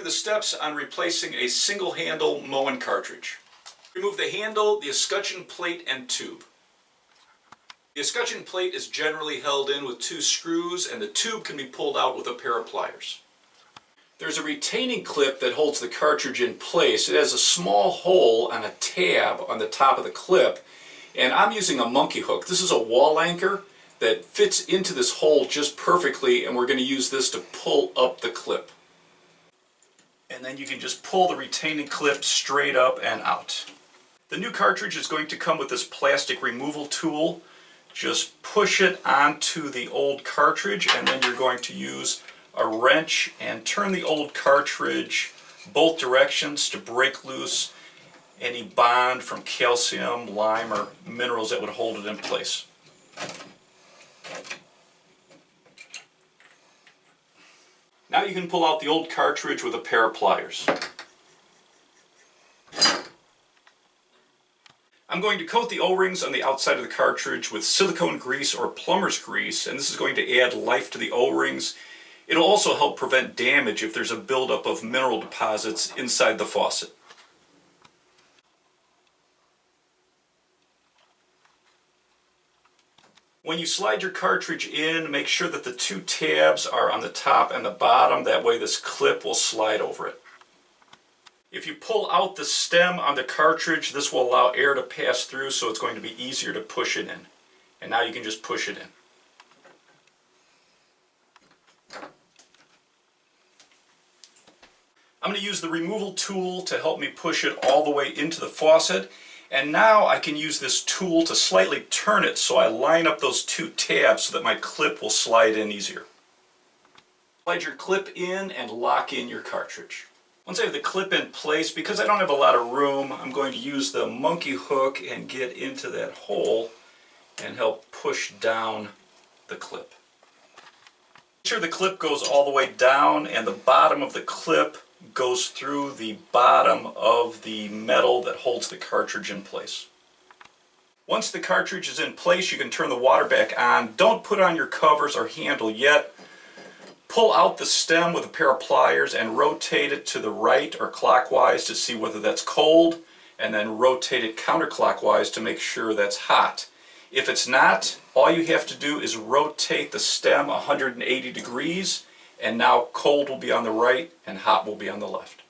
the steps on replacing a single handle Moen cartridge. Remove the handle, the escutcheon plate, and tube. The escutcheon plate is generally held in with 2 screws, and the tube can be pulled out with a pair of pliers. There's a retaining clip that holds the cartridge in place. It has a small hole on a tab on the top of the clip, and I'm using a monkey hook. This is a wall anchor that fits into this hole just perfectly, and we're going to use this to pull up the clip. And then you can just pull the retaining clip straight up and out. The new cartridge is going to come with this plastic removal tool. Just push it onto the old cartridge, and then you're going to use a wrench and turn the old cartridge both directions to break loose any bond from calcium, lime, or minerals that would hold it in place. Now you can pull out the old cartridge with a pair of pliers. I'm going to coat the O-rings on the outside of the cartridge with silicone grease or plumber's grease, and this is going to add life to the O-rings. It'll also help prevent damage if there's a buildup of mineral deposits inside the faucet. When you slide your cartridge in, make sure that the 2 tabs are on the top and the bottom. That way this clip will slide over it. If you pull out the stem on the cartridge, this will allow air to pass through, so it's going to be easier to push it in. And now you can just push it in. I'm going to use the removal tool to help me push it all the way into the faucet. And now I can use this tool to slightly turn it so I line up those 2 tabs so that my clip will slide in easier. Slide your clip in and lock in your cartridge. Once I have the clip in place, because I don't have a lot of room, I'm going to use the monkey hook and get into that hole and help push down the clip. Make sure the clip goes all the way down and the bottom of the clip goes through the bottom of the metal that holds the cartridge in place. Once the cartridge is in place, you can turn the water back on. Don't put on your covers or handle yet. Pull out the stem with a pair of pliers and rotate it to the right or clockwise to see whether that's cold, and then rotate it counterclockwise to make sure that's hot. If it's not, all you have to do is rotate the stem 180 degrees, and now cold will be on the right and hot will be on the left.